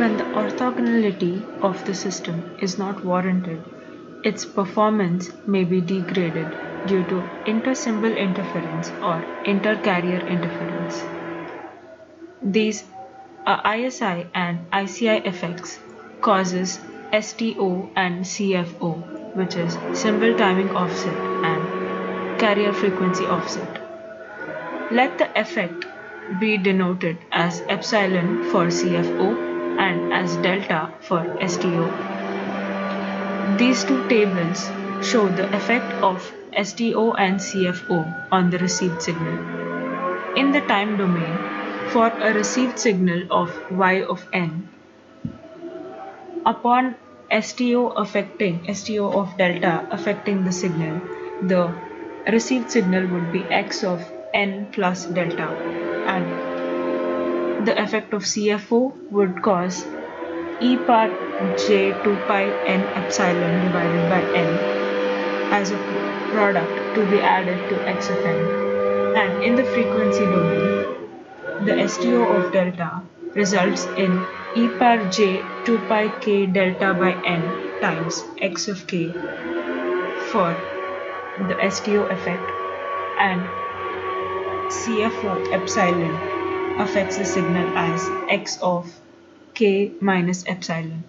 when the orthogonality of the system is not warranted, its performance may be degraded due to inter-symbol interference or inter-carrier interference. These ISI and ICI effects causes STO and CFO, which is symbol timing offset and carrier frequency offset. Let the effect be denoted as epsilon for CFO and as delta for STO. These two tables show the effect of STO and CFO on the received signal. In the time domain, for a received signal of y of n, upon STO of delta affecting the signal, the received signal would be x of n plus delta, and the effect of CFO would cause e power j 2 pi n epsilon divided by n as a product to be added to x of n. And in the frequency domain, the STO of delta results in e power j 2 pi k delta by n times x of k for the STO effect, and CFO epsilon affects the signal as x of k minus epsilon.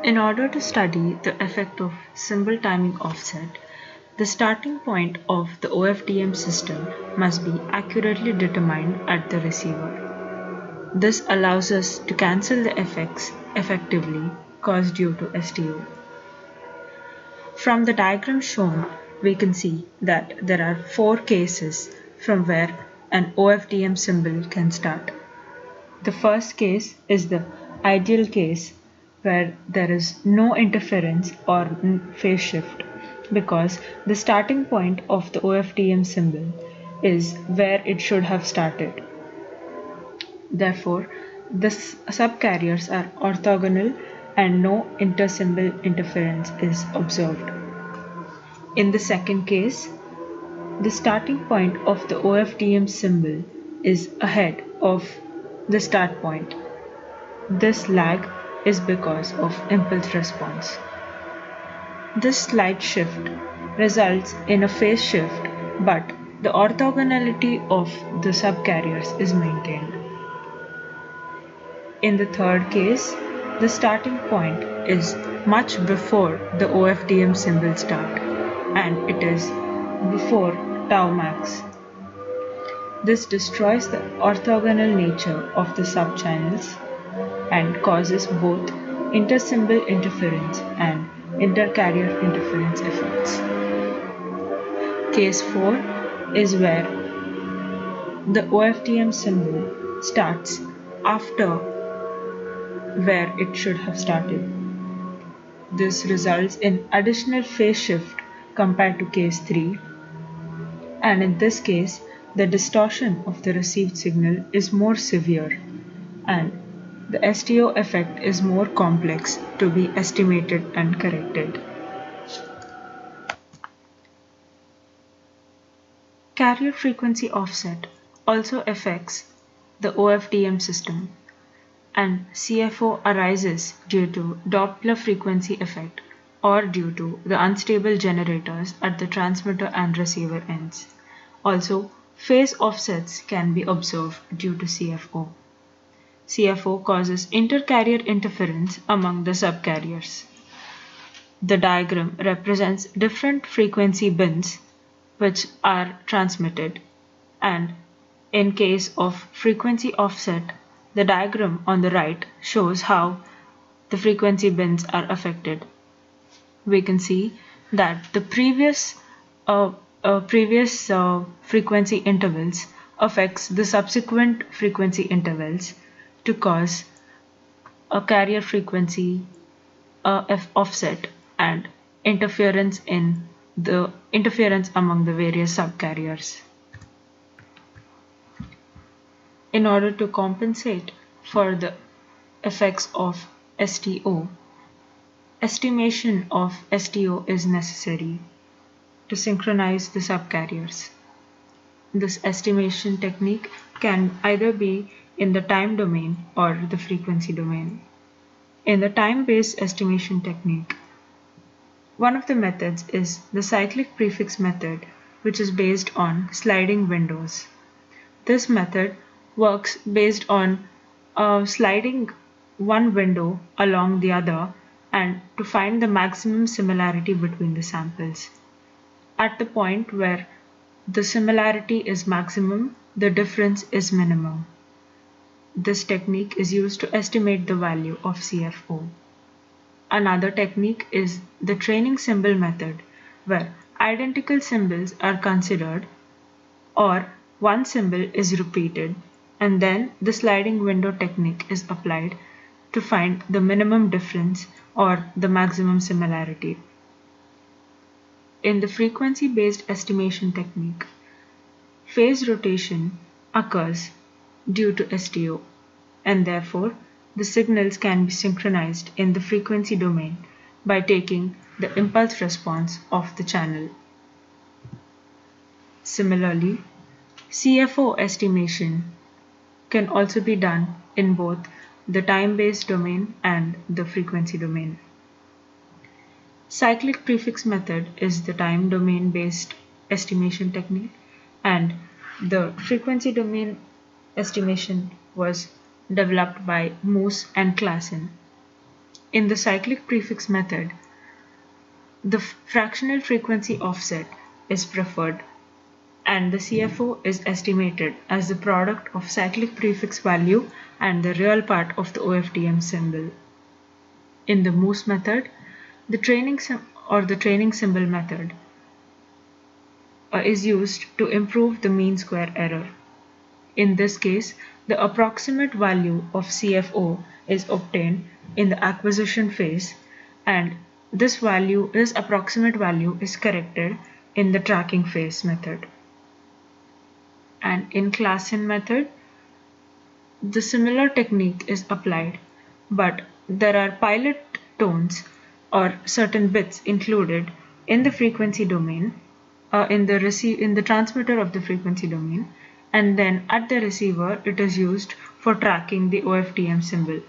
In order to study the effect of symbol timing offset, the starting point of the OFDM system must be accurately determined at the receiver. This allows us to cancel the effects effectively caused due to STO. From the diagram shown, we can see that there are 4 cases from where an OFDM symbol can start. The first case is the ideal case where there is no interference or phase shift, because the starting point of the OFDM symbol is where it should have started. Therefore, the subcarriers are orthogonal and no inter-symbol interference is observed. In the second case, the starting point of the OFDM symbol is ahead of the start point. This lag is because of impulse response. This slight shift results in a phase shift, but the orthogonality of the subcarriers is maintained. In the third case, the starting point is much before the OFDM symbol start, and it is before tau max. This destroys the orthogonal nature of the subchannels and causes both inter-symbol interference and inter-carrier interference effects. Case 4 is where the OFDM symbol starts after where it should have started. This results in additional phase shift compared to case 3, and in this case, the distortion of the received signal is more severe, and the STO effect is more complex to be estimated and corrected. Carrier frequency offset also affects the OFDM system, and CFO arises due to Doppler frequency effect or due to the unstable generators at the transmitter and receiver ends. Also, phase offsets can be observed due to CFO. CFO causes inter-carrier interference among the subcarriers. The diagram represents different frequency bins which are transmitted, and in case of frequency offset, the diagram on the right shows how the frequency bins are affected. We can see that the previous frequency intervals affects the subsequent frequency intervals to cause a carrier frequency offset and interference among the various subcarriers. In order to compensate for the effects of STO, estimation of STO is necessary to synchronize the subcarriers. This estimation technique can either be in the time domain or the frequency domain. In the time-based estimation technique, one of the methods is the cyclic prefix method, which is based on sliding windows. This method works based on sliding one window along the other and to find the maximum similarity between the samples. At the point where the similarity is maximum, the difference is minimum. This technique is used to estimate the value of CFO. Another technique is the training symbol method, where identical symbols are considered or one symbol is repeated, and then the sliding window technique is applied to find the minimum difference or the maximum similarity. In the frequency-based estimation technique, phase rotation occurs due to STO, and therefore the signals can be synchronized in the frequency domain by taking the impulse response of the channel. Similarly, CFO estimation can also be done in both the time-based domain and the frequency domain. Cyclic prefix method is the time domain based estimation technique, and the frequency domain estimation was developed by Moose and Klassen. In the cyclic prefix method, the fractional frequency offset is preferred, and the CFO is estimated as the product of cyclic prefix value and the real part of the OFDM symbol. In the Moose method, the training symbol method is used to improve the mean square error. In this case, the approximate value of CFO is obtained in the acquisition phase, and this approximate value is corrected in the tracking phase method. And in Klassen method, the similar technique is applied, but there are pilot tones or certain bits included in the frequency domain, in the transmitter of the frequency domain, and then at the receiver it is used for tracking the OFDM symbol.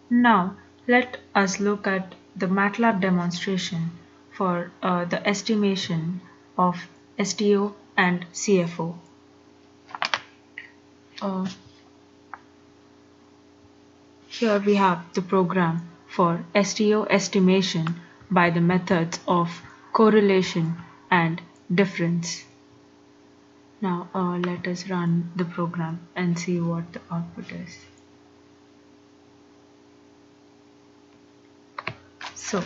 Now let us look at the MATLAB demonstration for the estimation of STO and CFO. Here we have the program for STO estimation by the methods of correlation and difference. Now let us run the program and see what the output is. So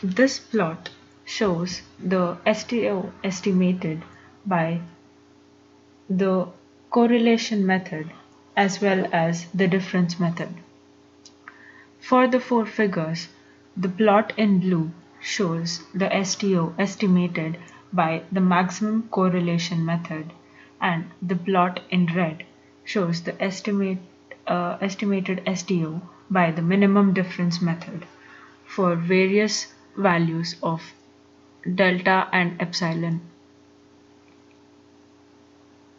this plot shows the STO estimated by the correlation method as well as the difference method. For the four figures, the plot in blue shows the STO estimated by the maximum correlation method, and the plot in red shows the estimated STO by the minimum difference method for various values of delta and epsilon.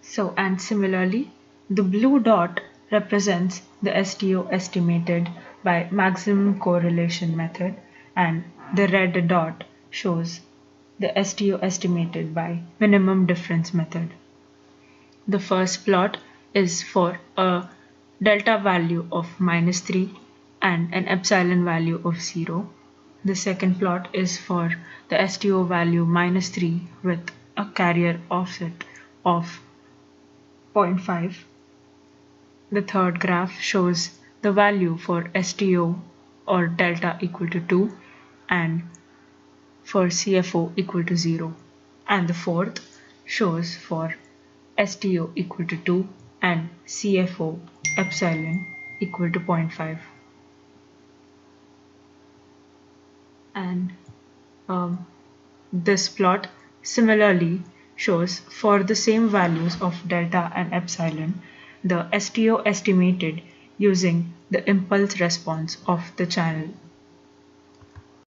So, and similarly, the blue dot represents the STO estimated by maximum correlation method, and the red dot shows the STO estimated by minimum difference method. The first plot is for a delta value of -3 and an epsilon value of 0. The second plot is for the STO value -3 with a carrier offset of 0.5. The third graph shows the value for STO or delta equal to 2 and for CFO equal to 0. And the fourth shows for STO equal to 2 and CFO epsilon equal to 0.5. And this plot similarly shows for the same values of delta and epsilon the STO estimated using the impulse response of the channel.